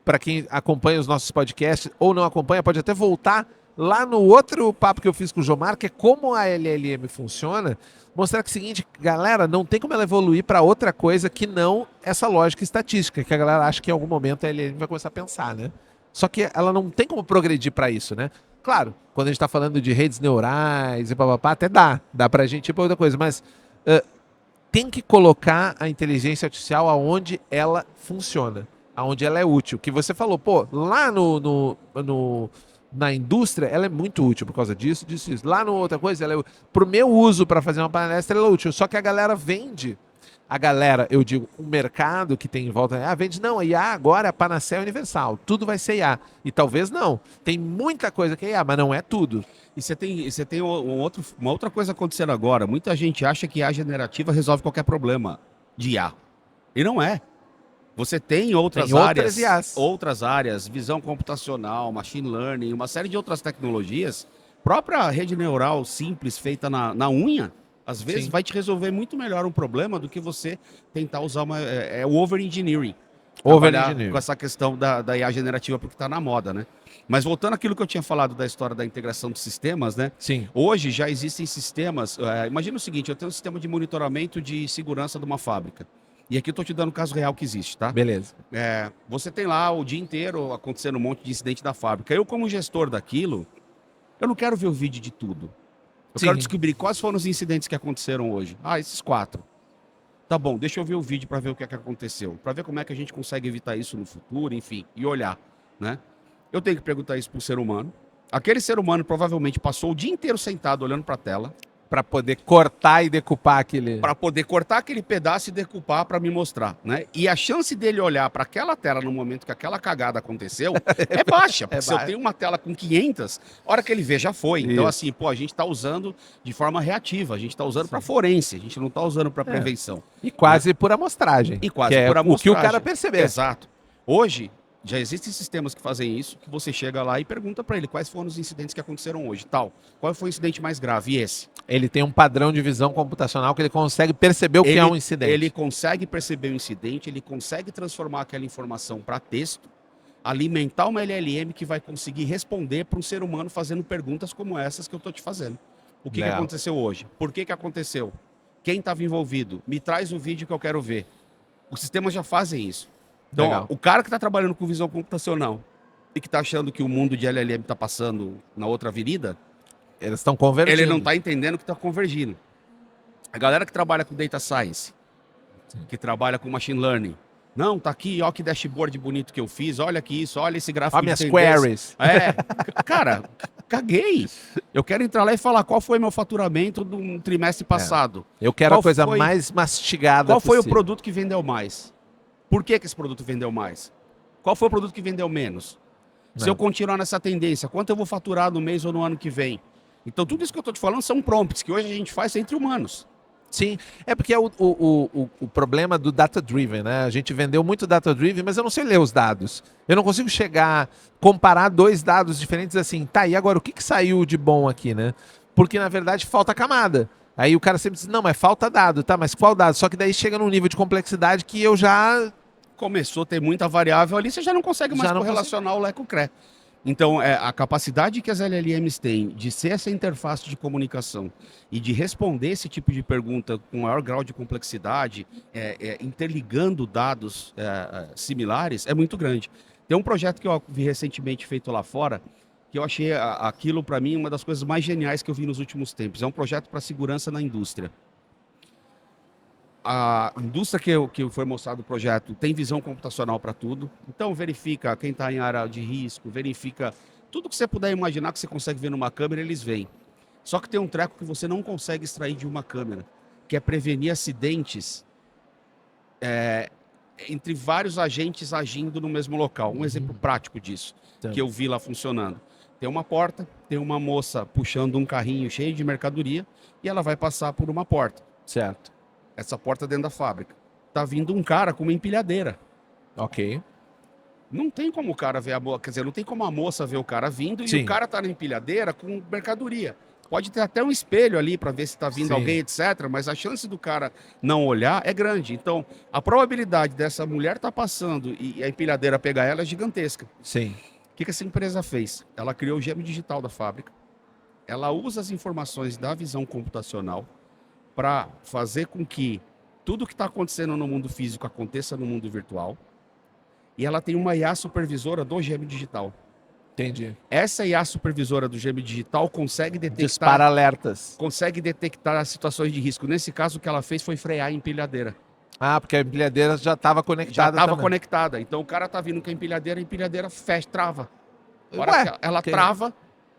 para quem acompanha os nossos podcasts ou não acompanha, pode até voltar lá no outro papo que eu fiz com o Jomar, que é como a LLM funciona, mostrar que é o seguinte, galera, não tem como ela evoluir para outra coisa que não essa lógica estatística, que a galera acha que em algum momento a LLM vai começar a pensar, né? Só que ela não tem como progredir para isso, né? Claro, quando a gente está falando de redes neurais e papapá, até dá pra gente ir para outra coisa, mas tem que colocar a inteligência artificial aonde ela funciona, aonde ela é útil. Que você falou, pô, lá na indústria ela é muito útil por causa disso, disso, isso. Lá no outra coisa, ela é pro meu uso para fazer uma palestra, ela é útil. Só que a galera vende. A galera, eu digo, o mercado que tem em volta, vende, não, a IA agora é a panaceia universal, tudo vai ser IA. E talvez não. Tem muita coisa que é IA, mas não é tudo. E você tem uma outra coisa acontecendo agora. Muita gente acha que IA generativa resolve qualquer problema de IA. E não é. Você tem outras áreas, visão computacional, machine learning, uma série de outras tecnologias. Própria rede neural simples feita na unha, às vezes vai te resolver muito melhor um problema do que você tentar usar o over-engineering. Com essa questão da IA generativa, porque está na moda, né? Mas voltando àquilo que eu tinha falado da história da integração de sistemas, né? Sim. Hoje já existem sistemas. Imagina o seguinte: eu tenho um sistema de monitoramento de segurança de uma fábrica. E aqui eu estou te dando o caso real que existe, tá? Beleza. Você tem lá o dia inteiro acontecendo um monte de incidente da fábrica. Eu, como gestor daquilo, eu não quero ver o vídeo de tudo. Eu quero descobrir quais foram os incidentes que aconteceram hoje. Esses 4. Tá bom, deixa eu ver o vídeo para ver o que é que aconteceu. Para ver como é que a gente consegue evitar isso no futuro, enfim, e olhar, né? Eu tenho que perguntar isso para o ser humano. Aquele ser humano provavelmente passou o dia inteiro sentado olhando para a tela. Para poder cortar e decupar aquele... Para poder cortar aquele pedaço e decupar para me mostrar, né? E a chance dele olhar para aquela tela no momento que aquela cagada aconteceu é baixa. Porque se eu tenho uma tela com 500, a hora que ele vê já foi. Então assim, a gente está usando de forma reativa. A gente está usando para forense. A gente não está usando para prevenção. E quase por amostragem. E quase por amostragem. O que o cara perceber. Exato. Hoje, já existem sistemas que fazem isso, que você chega lá e pergunta para ele quais foram os incidentes que aconteceram hoje, tal. Qual foi o incidente mais grave? E esse? Ele tem um padrão de visão computacional que ele consegue perceber o que é um incidente. Ele consegue perceber o incidente, ele consegue transformar aquela informação para texto, alimentar uma LLM que vai conseguir responder para um ser humano fazendo perguntas como essas que eu estou te fazendo. O que aconteceu hoje? Por que aconteceu? Quem estava envolvido? Me traz o vídeo que eu quero ver. Os sistemas já fazem isso. Então, o cara que está trabalhando com visão computacional e que está achando que o mundo de LLM está passando na outra avenida, eles estão convergindo. Ele não está entendendo que está convergindo. A galera que trabalha com data science, que trabalha com machine learning, não, tá aqui, ó que dashboard bonito que eu fiz, olha aqui isso, olha esse gráfico. Olha minhas queries. Cara, caguei. Eu quero entrar lá e falar qual foi meu faturamento do trimestre passado. Eu quero a coisa mais mastigada Qual foi possível. O produto que vendeu mais? Por que esse produto vendeu mais? Qual foi o produto que vendeu menos? Se eu continuar nessa tendência, quanto eu vou faturar no mês ou no ano que vem? Então, tudo isso que eu estou te falando são prompts que hoje a gente faz entre humanos. Sim, é porque é o problema do data-driven, né? A gente vendeu muito data-driven, mas eu não sei ler os dados. Eu não consigo comparar 2 dados diferentes assim. Tá, e agora o que saiu de bom aqui, né? Porque, na verdade, falta camada. Aí o cara sempre diz, não, mas falta dado, tá? Mas qual dado? Só que daí chega num nível de complexidade que eu já... Começou a ter muita variável ali, você já não consegue mais correlacionar o Leco-Cré. Então, a capacidade que as LLMs têm de ser essa interface de comunicação e de responder esse tipo de pergunta com maior grau de complexidade, interligando dados similares, é muito grande. Tem um projeto que eu vi recentemente feito lá fora, que eu achei aquilo, para mim, uma das coisas mais geniais que eu vi nos últimos tempos. É um projeto para segurança na indústria. A indústria que foi mostrado o projeto tem visão computacional para tudo. Então, verifica quem está em área de risco, verifica tudo que você puder imaginar que você consegue ver numa câmera, eles veem. Só que tem um treco que você não consegue extrair de uma câmera, que é prevenir acidentes entre vários agentes agindo no mesmo local. Um exemplo prático disso, que eu vi lá funcionando. Tem uma porta, tem uma moça puxando um carrinho cheio de mercadoria e ela vai passar por uma porta. Certo. Essa porta dentro da fábrica. Tá vindo um cara com uma empilhadeira. Ok. Não tem como o cara ver quer dizer, não tem como a moça ver o cara vindo e o cara tá na empilhadeira com mercadoria. Pode ter até um espelho ali para ver se tá vindo alguém, etc. Mas a chance do cara não olhar é grande. Então, a probabilidade dessa mulher tá passando e a empilhadeira pegar ela é gigantesca. Sim. O que essa empresa fez? Ela criou o gêmeo digital da fábrica. Ela usa as informações da visão computacional para fazer com que tudo que está acontecendo no mundo físico aconteça no mundo virtual. E ela tem uma IA supervisora do gêmeo digital. Entendi. Essa IA supervisora do gêmeo digital consegue Dispara alertas. detectar situações de risco. Nesse caso, o que ela fez foi frear a empilhadeira. Ah, porque a empilhadeira já estava conectada Já estava também. conectada. Então o cara tá vindo com a empilhadeira fecha, trava. A hora Ué, que ela trava,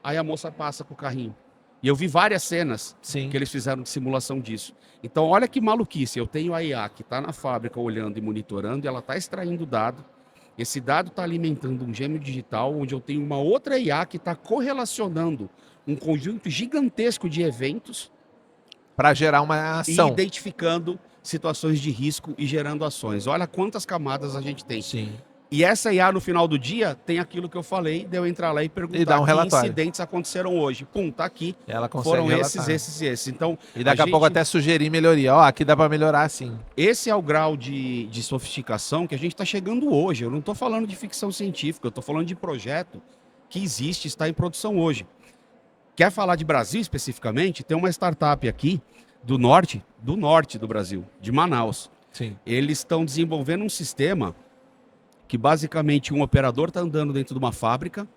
aí a moça passa com o carrinho. E eu vi várias cenas Sim. que eles fizeram de simulação disso. Então olha que maluquice. Eu tenho a IA que está na fábrica olhando e monitorando, e ela está extraindo dado. Esse dado está alimentando um gêmeo digital, onde eu tenho uma outra IA que está correlacionando um conjunto gigantesco de eventos Para gerar uma e ação. identificando situações de risco e gerando ações. Olha quantas camadas a gente tem. Sim. E essa IA, no final do dia, tem aquilo que eu falei, de eu entrar lá e perguntar E dar um que relatório. incidentes aconteceram hoje. Pum, tá aqui. Ela consegue Foram relatar. esses. Então, E daqui a pouco até sugerir melhoria. Ó, aqui dá para melhorar sim. esse é o grau de sofisticação que a gente está chegando hoje. Eu não estou falando de ficção científica, eu estou falando de projeto que existe, está em produção hoje. Quer falar de Brasil especificamente? Tem uma startup aqui do norte do Brasil, de Manaus. Sim. Eles estão desenvolvendo um sistema que basicamente um operador está andando dentro de uma fábrica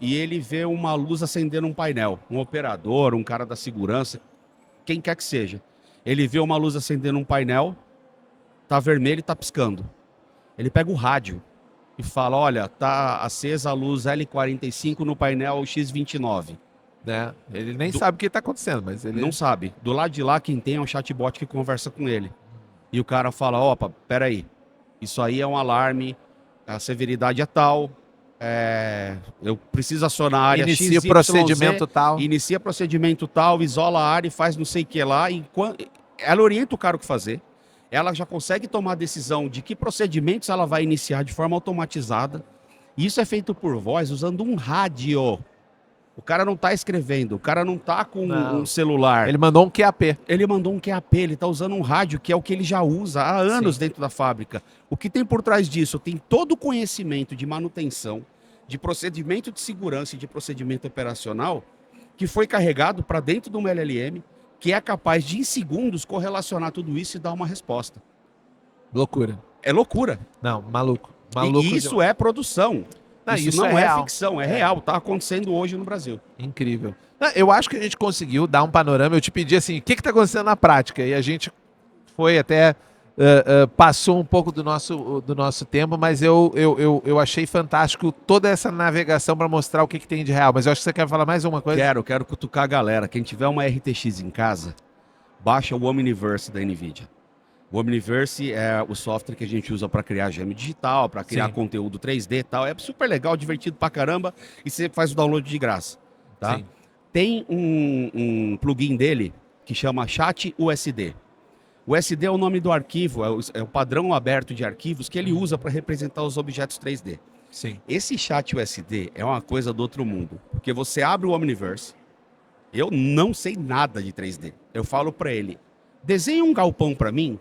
e ele vê uma luz acender num painel. Um operador, um cara da segurança, quem quer que seja. Ele vê uma luz acender num painel, tá vermelho e tá piscando. Ele pega o rádio e fala, olha, tá acesa a luz L45 no painel X29. Né? Ele nem sabe o que está acontecendo, mas ele Não sabe. Do lado de lá, quem tem é um chatbot que conversa com ele. E o cara fala, opa, peraí, isso aí é um alarme, a severidade é tal, eu preciso acionar a área inicia XYZ, o procedimento tal. inicia procedimento tal, isola a área e faz não sei o que lá. Ela orienta o cara o que fazer. Ela já consegue tomar a decisão de que procedimentos ela vai iniciar de forma automatizada. Isso é feito por voz, usando um rádio. O cara não está escrevendo, o cara não está com um celular. Ele mandou um QAP. Ele mandou um QAP, ele está usando um rádio, que é o que ele já usa há anos dentro da fábrica. O que tem por trás disso? Tem todo o conhecimento de manutenção, de procedimento de segurança e de procedimento operacional, que foi carregado para dentro de uma LLM, que é capaz de, em segundos, correlacionar tudo isso e dar uma resposta. Loucura. É loucura. Não, maluco. Maluco. E isso é produção. Não, Isso é não é real. ficção, é real. Está acontecendo hoje no Brasil. Incrível. Não, eu acho que a gente conseguiu dar um panorama. Eu te pedi assim, o que está acontecendo na prática? E a gente foi até, passou um pouco do nosso tempo, mas eu achei fantástico toda essa navegação para mostrar o que tem de real. Mas eu acho que você quer falar mais uma coisa? Quero cutucar a galera. Quem tiver uma RTX em casa, baixa o Omniverse da NVIDIA. O Omniverse é o software que a gente usa para criar gêmeo digital, para criar conteúdo 3D e tal. É super legal, divertido pra caramba, e você faz o download de graça. Tá? Sim. Tem um plugin dele que chama Chat USD. O USD é o nome do arquivo, é o padrão aberto de arquivos que ele usa para representar os objetos 3D. Sim. Esse Chat USD é uma coisa do outro mundo, porque você abre o Omniverse, eu não sei nada de 3D. Eu falo para ele, desenha um galpão para mim,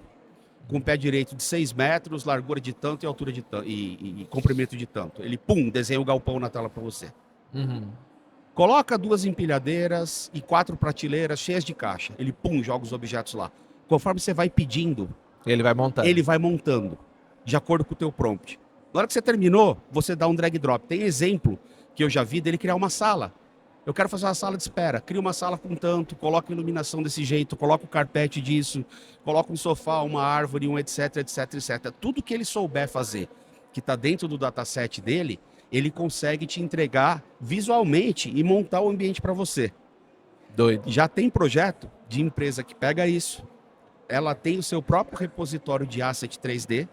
com pé direito de 6 metros, largura de tanto e altura de tanto, e comprimento de tanto. Ele, pum, desenha o galpão na tela para você. Uhum. Coloca 2 empilhadeiras e 4 prateleiras cheias de caixa. Ele, pum, joga os objetos lá. Conforme você vai pedindo, Ele vai montando. ele vai montando, de acordo com o teu prompt. Na hora que você terminou, você dá um drag drop. Tem exemplo que eu já vi dele criar uma sala. Eu quero fazer uma sala de espera. Cria uma sala com tanto, coloca iluminação desse jeito, coloca o carpete disso, coloca um sofá, uma árvore, um etc, etc, etc. Tudo que ele souber fazer, que está dentro do dataset dele, ele consegue te entregar visualmente e montar o ambiente para você. Doido. Já tem projeto de empresa que pega isso, ela tem o seu próprio repositório de asset 3D,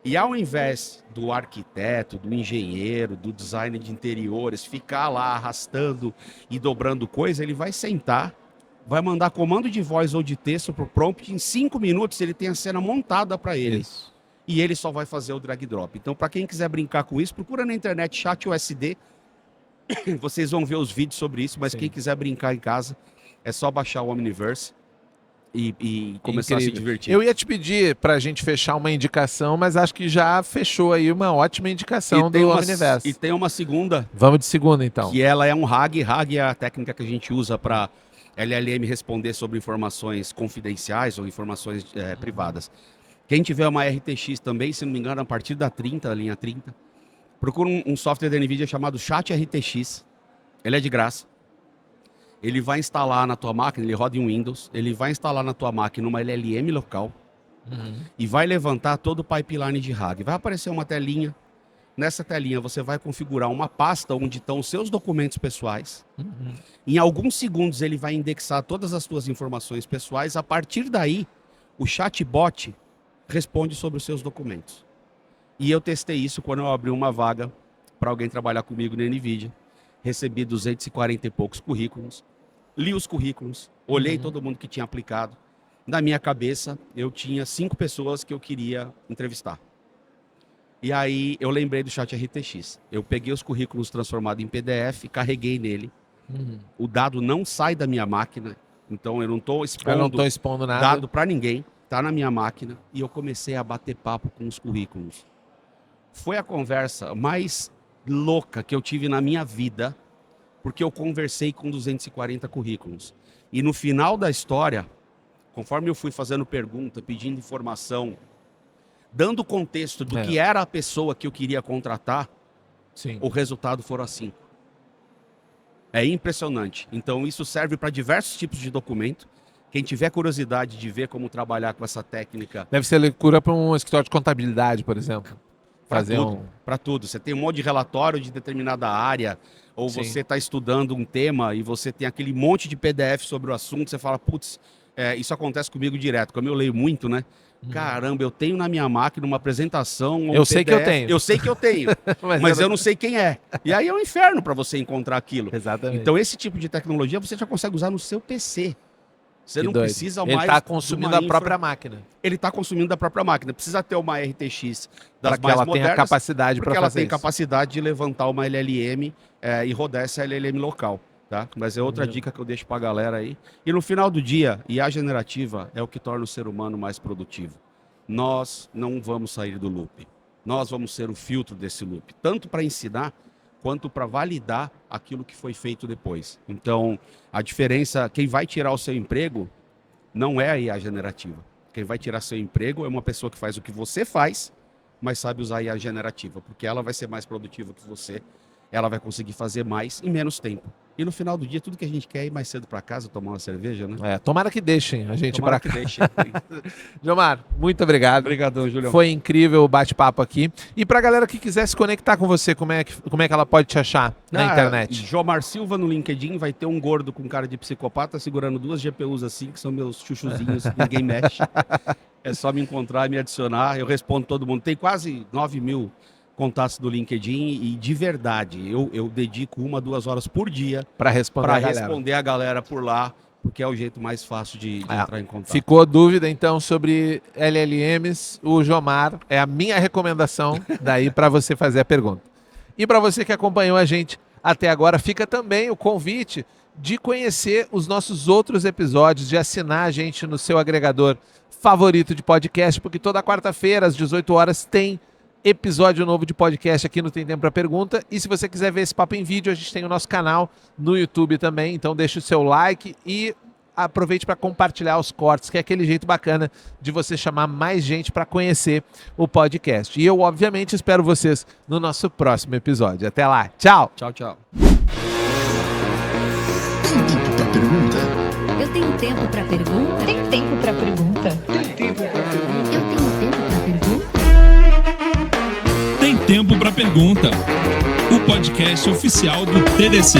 e ao invés do arquiteto, do engenheiro, do designer de interiores ficar lá arrastando e dobrando coisa, ele vai sentar, vai mandar comando de voz ou de texto para o prompt, em 5 minutos ele tem a cena montada para ele. Isso. E ele só vai fazer o drag drop. Então, para quem quiser brincar com isso, procura na internet Chat USD, vocês vão ver os vídeos sobre isso, mas quem quiser brincar em casa, é só baixar o Omniverse e começar a se Incrível. divertir. Eu ia te pedir pra gente fechar uma indicação, mas acho que já fechou aí uma ótima indicação do Omniverse. E tem uma segunda, Vamos de segunda, então. que ela é um RAG. RAG é a técnica que a gente usa para LLM responder sobre informações confidenciais ou informações privadas. Quem tiver uma RTX também, se não me engano, a partir da 30, linha 30, procura um software da NVIDIA chamado Chat RTX. Ele é de graça. Ele vai instalar na tua máquina, ele roda em Windows, ele vai instalar na tua máquina uma LLM local e vai levantar todo o pipeline de RAG. Vai aparecer uma telinha. Nessa telinha você vai configurar uma pasta onde estão os seus documentos pessoais. Em alguns segundos ele vai indexar todas as suas informações pessoais. A partir daí, o chatbot responde sobre os seus documentos. E eu testei isso quando eu abri uma vaga para alguém trabalhar comigo na NVIDIA. Recebi 240 e poucos currículos, li os currículos, olhei todo mundo que tinha aplicado. Na minha cabeça, eu tinha 5 pessoas que eu queria entrevistar. E aí eu lembrei do Chat RTX. Eu peguei os currículos transformados em PDF, carreguei nele. O dado não sai da minha máquina, então eu não estou expondo nada. dado para ninguém, está na minha máquina. E eu comecei a bater papo com os currículos. Foi a conversa mais louca que eu tive na minha vida, porque eu conversei com 240 currículos. E no final da história, conforme eu fui fazendo pergunta, pedindo informação, dando contexto do que era a pessoa que eu queria contratar, Sim. o resultado foram as 5. É impressionante. Então isso serve para diversos tipos de documento. Quem tiver curiosidade de ver como trabalhar com essa técnica... Deve ser leitura para um escritório de contabilidade, por exemplo. Para tudo. Você tem um monte de relatório de determinada área, ou Sim. você está estudando um tema e você tem aquele monte de PDF sobre o assunto, você fala, putz, isso acontece comigo direto. Como eu leio muito, né? Caramba, eu tenho na minha máquina uma apresentação. Eu sei que eu tenho. Eu sei que eu tenho, mas eu não sei quem é. E aí é um inferno para você encontrar aquilo. Exatamente. Então esse tipo de tecnologia você já consegue usar no seu PC. Você não precisa mais. Ele está consumindo a própria máquina. Ele está consumindo da própria máquina. Precisa ter uma RTX das Para que mais ela modernas, tenha capacidade para porque fazer ela tem isso. capacidade de levantar uma LLM e rodar essa LLM local. Tá? Mas é outra dica que eu deixo para a galera aí. E no final do dia, IA generativa é o que torna o ser humano mais produtivo. Nós não vamos sair do loop. Nós vamos ser o filtro desse loop. Tanto para ensinar, quanto para validar aquilo que foi feito depois. Então, a diferença, quem vai tirar o seu emprego não é a IA generativa. Quem vai tirar seu emprego é uma pessoa que faz o que você faz, mas sabe usar a IA generativa, porque ela vai ser mais produtiva que você, ela vai conseguir fazer mais em menos tempo. E no final do dia, tudo que a gente quer é ir mais cedo para casa, tomar uma cerveja, né? Tomara que deixem a gente Tomara para que cá. deixe. Gilmar, muito obrigado. Obrigadão, Julião. Foi incrível o bate-papo aqui. E para a galera que quiser se conectar com você, como é que ela pode te achar na internet? Jomar Silva no LinkedIn, vai ter um gordo com cara de psicopata segurando 2 GPUs assim, que são meus chuchuzinhos, ninguém mexe. É só me encontrar e me adicionar, eu respondo todo mundo. Tem quase 9 mil contatos do LinkedIn e de verdade, eu dedico 1 a 2 horas por dia para responder a galera por lá, porque é o jeito mais fácil de entrar em contato. Ficou dúvida então sobre LLMs, o Jomar é a minha recomendação daí para você fazer a pergunta. E para você que acompanhou a gente até agora, fica também o convite de conhecer os nossos outros episódios, de assinar a gente no seu agregador favorito de podcast, porque toda quarta-feira às 18 horas tem episódio novo de podcast aqui no Tem Tempo para Pergunta. E se você quiser ver esse papo em vídeo, a gente tem o nosso canal no YouTube também, então deixa o seu like e aproveite para compartilhar os cortes, que é aquele jeito bacana de você chamar mais gente para conhecer o podcast. E eu, obviamente, espero vocês no nosso próximo episódio. Até lá. Tchau! Tchau, tchau. Tem tempo para pergunta? Eu tenho tempo para pergunta? Tem tempo para pergunta? Eu tenho tempo para pergunta? Tem Tempo para Pergunta, o podcast oficial do TDC.